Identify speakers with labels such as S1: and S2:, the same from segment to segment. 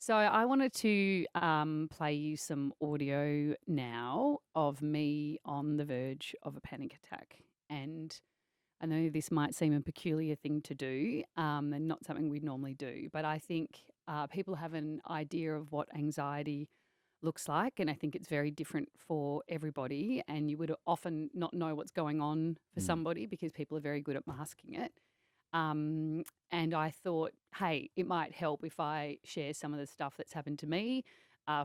S1: So I wanted to play you some audio now of me on the verge of a panic attack. And I know this might seem a peculiar thing to do and not something we'd normally do, but I think people have an idea of what anxiety looks like. And I think it's very different for everybody. And you would often not know what's going on for
S2: Mm.
S1: somebody because people are very good at masking it. And I thought, hey, it might help if I share some of the stuff that's happened to me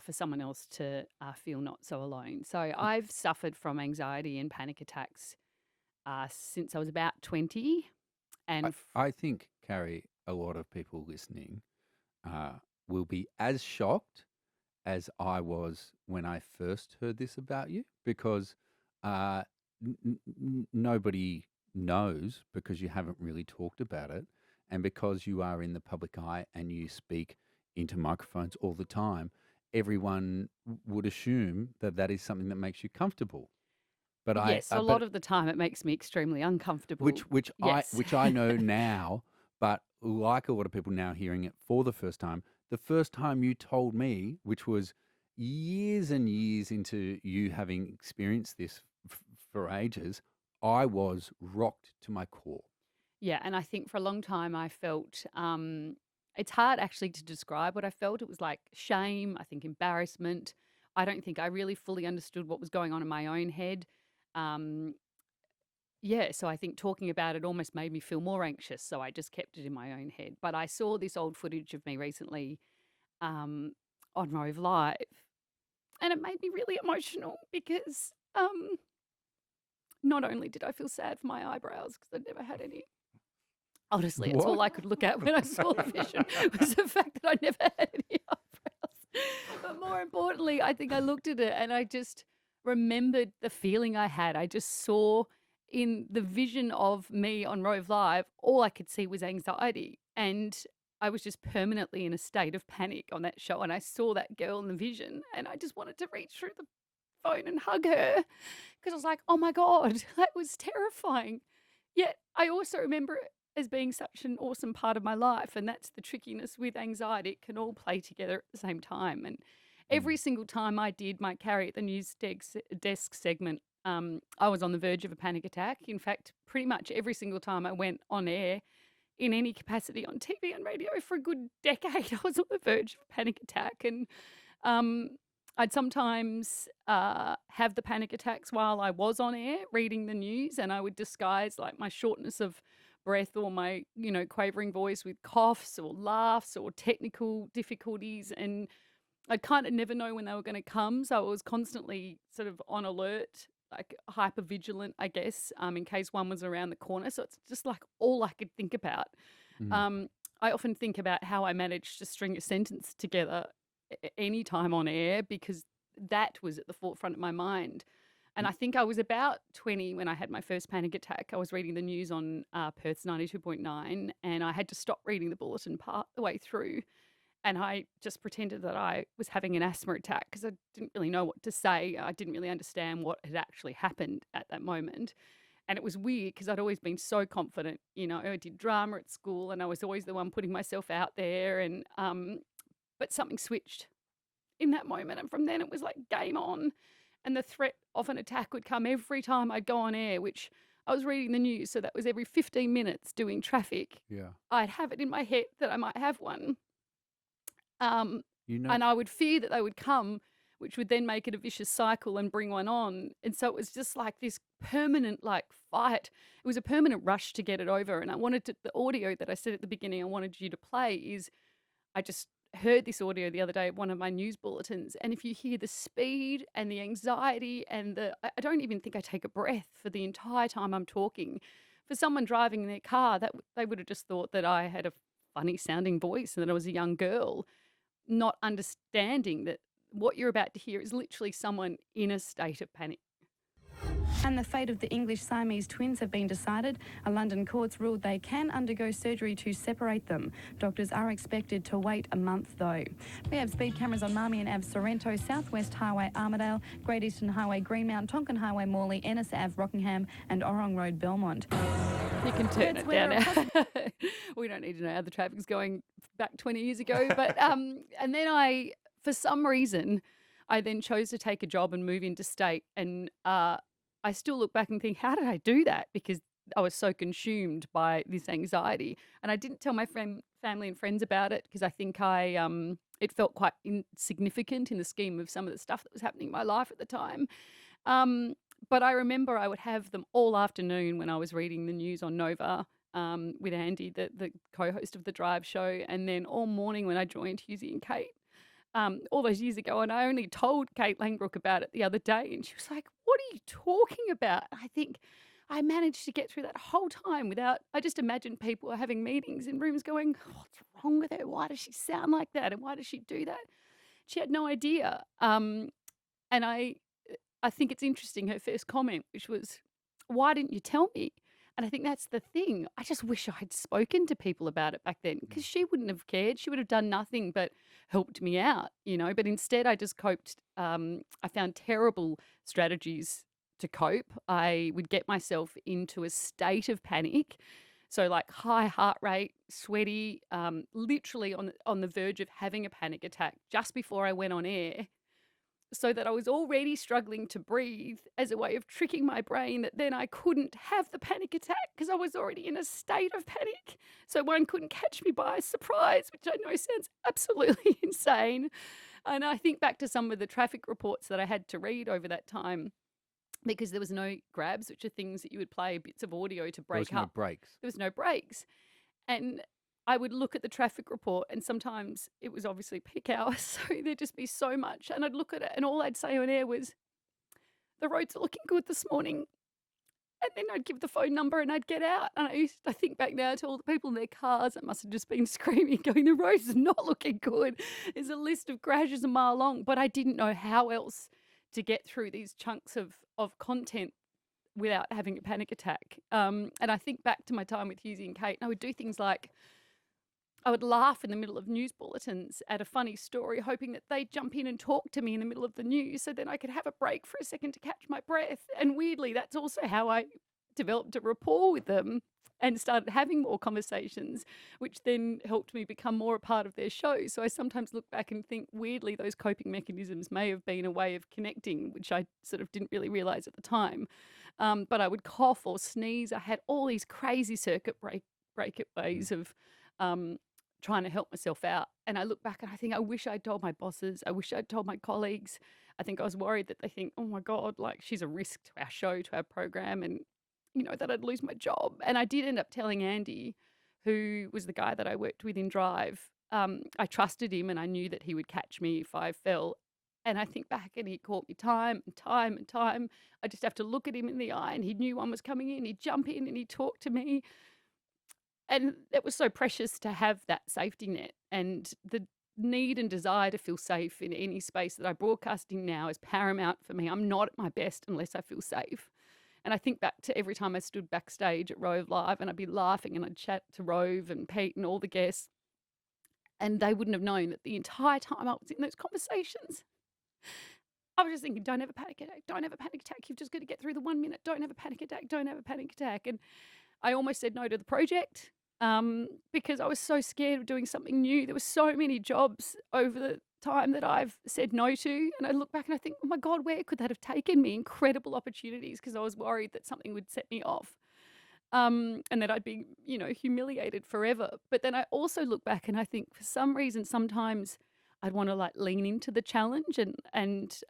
S1: for someone else to feel not so alone. So I've suffered from anxiety and panic attacks since I was about 20.
S2: I,
S1: And
S2: I think, Carrie, a lot of people listening uh, will be as shocked as I was when I first heard this about you because uh, nobody knows because you haven't really talked about it. And because you are in the public eye and you speak into microphones all the time, everyone would assume that that is something that makes you comfortable. But
S1: yes, a lot of the time it makes me extremely uncomfortable. Yes.
S2: which I know now, but like a lot of people now hearing it for the first time you told me, which was years and years into you having experienced this for ages, I was rocked to my core.
S1: Yeah, and I think for a long time I felt it's hard actually to describe what I felt. It was like shame, I think embarrassment. I don't think I really fully understood what was going on in my own head. Um, yeah, so I think talking about it almost made me feel more anxious. So I just kept it in my own head. But I saw this old footage of me recently um, on Rove Live, and it made me really emotional because not only did I feel sad for my eyebrows because I'd never had any. Honestly, it's all
S2: What?
S1: I could look at when I saw the vision was the fact that I never had any eyebrows. But more importantly, I think I looked at it and I just remembered the feeling I had. I just saw in the vision of me on Rove Live, all I could see was anxiety. And I was just permanently in a state of panic on that show. And I saw that girl in the vision and I just wanted to reach through the phone and hug her because I was like, oh my God, that was terrifying. Yet I also remember it as being such an awesome part of my life. And that's the trickiness with anxiety. It can all play together at the same time. And every
S2: Mm.
S1: single time I did my Carrie at the news desk segment, I was on the verge of a panic attack. In fact, pretty much every single time I went on air in any capacity on TV and radio for a good decade, I was on the verge of a panic attack. And um, I'd sometimes have the panic attacks while I was on air reading the news, and I would disguise like my shortness of breath or my, quavering voice with coughs or laughs or technical difficulties. And I'd kind of never know when they were going to come. So I was constantly sort of on alert, like hyper vigilant, I guess, in case one was around the corner. So it's just like all I could think about.
S2: Mm.
S1: Um, I often think about how I managed to string a sentence together any time on air because that was at the forefront of my mind. And I think I was about 20 when I had my first panic attack. I was reading the news on Perth's 92.9 and I had to stop reading the bulletin part the way through. And I just pretended that I was having an asthma attack because I didn't really know what to say. I didn't really understand what had actually happened at that moment. And it was weird because I'd always been so confident. I did drama at school and I was always the one putting myself out there. And but something switched in that moment. And from then it was like game on. And the threat of an attack would come every time I'd go on air, which I was reading the news. So that was every 15 minutes doing traffic.
S2: Yeah.
S1: I'd have it in my head that I might have one.
S2: You know,
S1: And I would fear that they would come, which would then make it a vicious cycle and bring one on. And so it was just like this permanent like fight. It was a permanent rush to get it over. And I wanted to, the audio that I said at the beginning I wanted you to play is I just heard this audio the other day of one of my news bulletins. And if you hear the speed and the anxiety and I don't even think I take a breath for the entire time I'm talking. For someone driving in their car, that they would have just thought that I had a funny sounding voice and that I was a young girl, not understanding that what you're about to hear is literally someone in a state of panic.
S3: And the fate of the English Siamese twins have been decided. A London court's ruled they can undergo surgery to separate them. Doctors are expected to wait a month, though. We have speed cameras on Marmy and Ave Sorrento, Southwest Highway Armidale, Great Eastern Highway Greenmount, Tonkin Highway Morley, Ennis Ave Rockingham and Orong Road Belmont.
S1: You can turn it down now. We don't need to know how the traffic's going back 20 years ago. But and then for some reason, I then chose to take a job and move interstate. And I still look back and think, how did I do that? Because I was so consumed by this anxiety, and I didn't tell my family and friends about it because I think it felt quite insignificant in the scheme of some of the stuff that was happening in my life at the time. Um, but I remember I would have them all afternoon when I was reading the news on Nova with Andy, the co-host of the Drive show, and then all morning when I joined Husey and Kate all those years ago. And I only told Kate Langbrook about it the other day, and she was like, "What are you talking about?" I think I managed to get through that whole time without. I just imagine people are having meetings in rooms going, "What's wrong with her? Why does she sound like that? And why does she do that?" She had no idea. And I think it's interesting, her first comment, which was, "Why didn't you tell me?" And I think that's the thing. I just wish I had spoken to people about it back then because she wouldn't have cared. She would have done nothing but helped me out, you know. But instead, I just coped. I found terrible strategies to cope. I would get myself into a state of panic. So, like high heart rate, sweaty, literally on the verge of having a panic attack just before I went on air, so that I was already struggling to breathe as a way of tricking my brain that then I couldn't have the panic attack because I was already in a state of panic. So one couldn't catch me by surprise, which I know sounds absolutely insane. And I think back to some of the traffic reports that I had to read over that time because there was no grabs, which are things that you would play bits of audio to
S2: There was
S1: break
S2: no
S1: up.
S2: breaks.
S1: There was no breaks. And I would look at the traffic report, and sometimes it was obviously peak hours, so there'd just be so much. And I'd look at it, and all I'd say on air was, "The roads are looking good this morning." And then I'd give the phone number and I'd get out. And I think back now to all the people in their cars that must have just been screaming, going, "The roads are not looking good." There's a list of crashes a mile long, but I didn't know how else to get through these chunks of content without having a panic attack. And I think back to my time with Husey and Kate, and I would do things like, I would laugh in the middle of news bulletins at a funny story, hoping that they'd jump in and talk to me in the middle of the news so then I could have a break for a second to catch my breath. And weirdly, that's also how I developed a rapport with them and started having more conversations, which then helped me become more a part of their show. So I sometimes look back and think, weirdly, those coping mechanisms may have been a way of connecting, which I sort of didn't really realize at the time. But I would cough or sneeze. I had all these crazy circuit breaker ways of trying to help myself out. And I look back and I think, I wish I'd told my bosses. I wish I'd told my colleagues. I think I was worried that they think, "Oh my God, like she's a risk to our show, to our program," and, you know, that I'd lose my job. And I did end up telling Andy, who was the guy that I worked with in Drive. I trusted him and I knew that he would catch me if I fell. And I think back and he caught me time and time and time. I just have to look at him in the eye and he knew one was coming in. He'd jump in and he'd talk to me. And it was so precious to have that safety net, and the need and desire to feel safe in any space that I broadcast in now is paramount for me. I'm not at my best unless I feel safe. And I think back to every time I stood backstage at Rove Live and I'd be laughing and I'd chat to Rove and Pete and all the guests, and they wouldn't have known that the entire time I was in those conversations, I was just thinking, "Don't have a panic attack, don't have a panic attack. You've just got to get through the 1 minute. Don't have a panic attack, don't have a panic attack." And I almost said no to the project because I was so scared of doing something new. There were so many jobs over the time that I've said no to. And I look back and I think, "Oh my God, where could that have taken me?" Incredible opportunities, because I was worried that something would set me off. And that I'd be, you know, humiliated forever. But then I also look back and I think, for some reason, sometimes I'd want to like lean into the challenge, and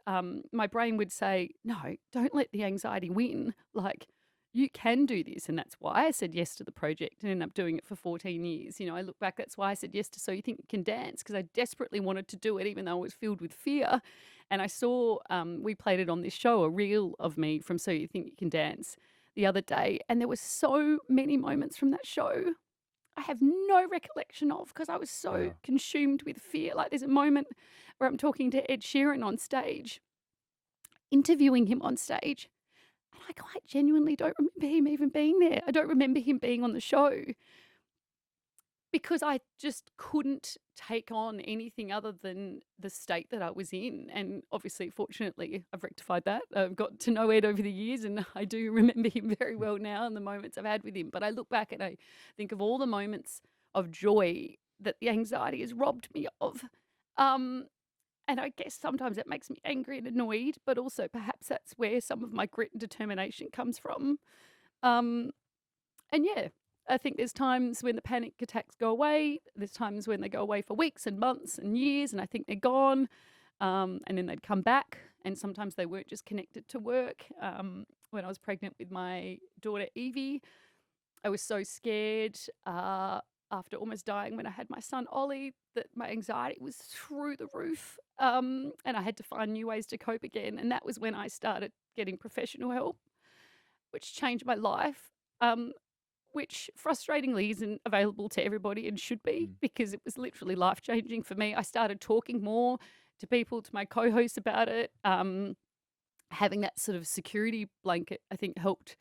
S1: my brain would say, "No, don't let the anxiety win. Like, you can do this." And that's why I said yes to the project and ended up doing it for 14 years. You know, I look back, that's why I said yes to So You Think You Can Dance, because I desperately wanted to do it, even though I was filled with fear. And I saw, we played it on this show, a reel of me from So You Think You Can Dance the other day. And there were so many moments from that show I have no recollection of because I was so
S2: Wow.
S1: consumed with fear. Like, there's a moment where I'm talking to Ed Sheeran on stage, interviewing him on stage, and I quite genuinely don't remember him even being there. I don't remember him being on the show. Because I just couldn't take on anything other than the state that I was in. And obviously, fortunately, I've rectified that. I've got to know Ed over the years, and I do remember him very well now and the moments I've had with him. But I look back and I think of all the moments of joy that the anxiety has robbed me of. Um, and I guess sometimes it makes me angry and annoyed, but also perhaps that's where some of my grit and determination comes from. Um, and yeah, I think there's times when the panic attacks go away. There's times when they go away for weeks and months and years, and I think they're gone. And then they'd come back, and sometimes they weren't just connected to work. When I was pregnant with my daughter Evie, I was so scared after almost dying when I had my son Ollie that my anxiety was through the roof, and I had to find new ways to cope again. And that was when I started getting professional help, which changed my life. Which frustratingly isn't available to everybody and should be,
S2: Mm.
S1: because it was literally life changing for me. I started talking more to people, to my co hosts about it. Having that sort of security blanket, I think, helped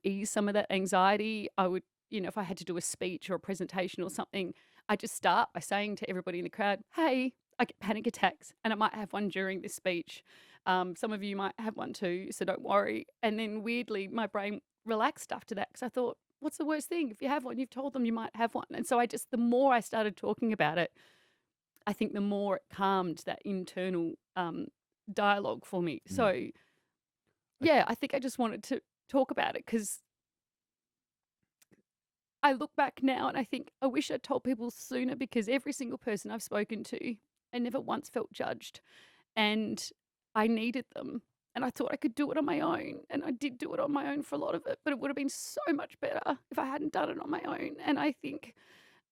S1: ease some of that anxiety. I would, if I had to do a speech or a presentation or something, I just start by saying to everybody in the crowd, hey, I get panic attacks and I might have one during this speech. Some of you might have one too, so don't worry. And then weirdly, my brain relaxed after that because I thought, what's the worst thing? If you have one, you've told them you might have one. And so the more I started talking about it, I think the more it calmed that internal dialogue for me.
S2: Mm.
S1: So, yeah, I think I just wanted to talk about it because I look back now and I think I wish I'd told people sooner, because every single person I've spoken to, I never once felt judged, and I needed them. And I thought I could do it on my own. And I did do it on my own for a lot of it, but it would have been so much better if I hadn't done it on my own. And I think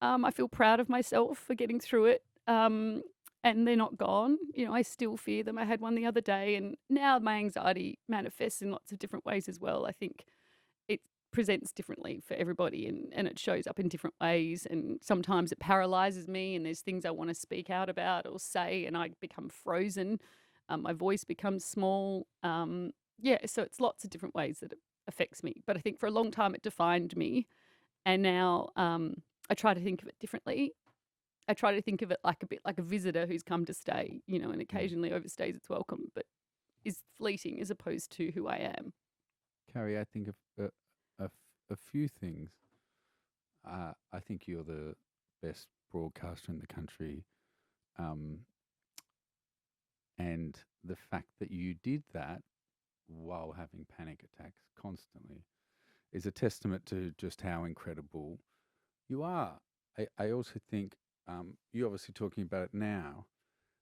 S1: I feel proud of myself for getting through it. And they're not gone. I still fear them. I had one the other day, and now my anxiety manifests in lots of different ways as well. I think it presents differently for everybody, and it shows up in different ways. And sometimes it paralyzes me, and there's things I want to speak out about or say, and I become frozen. My voice becomes small. So it's lots of different ways that it affects me. But I think for a long time it defined me. And now I try to think of it differently. I try to think of it like a bit like a visitor who's come to stay, and occasionally overstays its welcome, but is fleeting as opposed to who I am.
S2: Carrie, I think of a few things. I think you're the best broadcaster in the country. And the fact that you did that while having panic attacks constantly is a testament to just how incredible you are. I also think you obviously talking about it now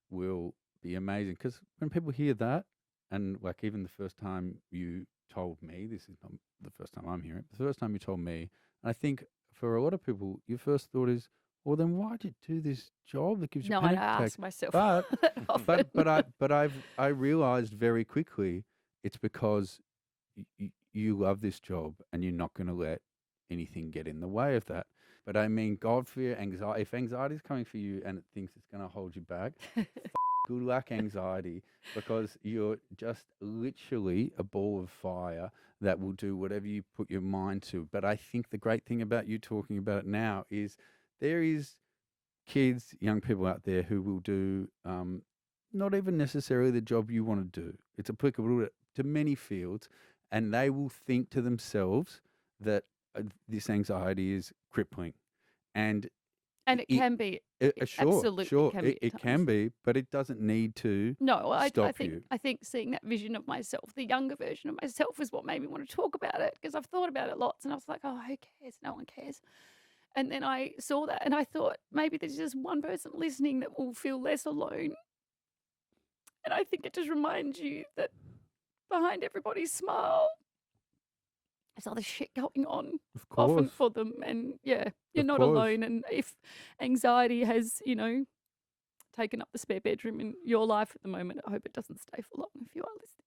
S2: will be amazing, because when people hear that, and like even the first time you told me, this is not the first time I'm hearing it, the first time you told me, and I think for a lot of people, your first thought is, well, then why'd you do this job that gives you
S1: No, I
S2: panic
S1: ask
S2: attacks?
S1: myself
S2: But
S1: that often.
S2: I realized very quickly it's because you love this job and you're not going to let anything get in the way of that. But I mean, God fear anxiety. If anxiety is coming for you and it thinks it's going to hold you back, good luck, anxiety, because you're just literally a ball of fire that will do whatever you put your mind to. But I think the great thing about you talking about it now is there is kids, young people out there who will do not even necessarily the job you want to do. It's applicable to many fields, and they will think to themselves that this anxiety is crippling. And
S1: And it can be.
S2: sure,
S1: Absolutely
S2: sure,
S1: can be
S2: it
S1: at
S2: can
S1: times.
S2: be, but it doesn't need to
S1: No, I
S2: stop
S1: think
S2: you.
S1: I think seeing that vision of myself, the younger version of myself, is what made me want to talk about it, because I've thought about it lots, and I was like, oh, who cares? No one cares. And then I saw that, and I thought maybe there's just one person listening that will feel less alone. And I think it just reminds you that behind everybody's smile, there's other shit going on,
S2: Of
S1: often
S2: course,
S1: for them. And yeah, you're
S2: of
S1: not
S2: course.
S1: alone. And if anxiety has, taken up the spare bedroom in your life at the moment, I hope it doesn't stay for long if you are listening.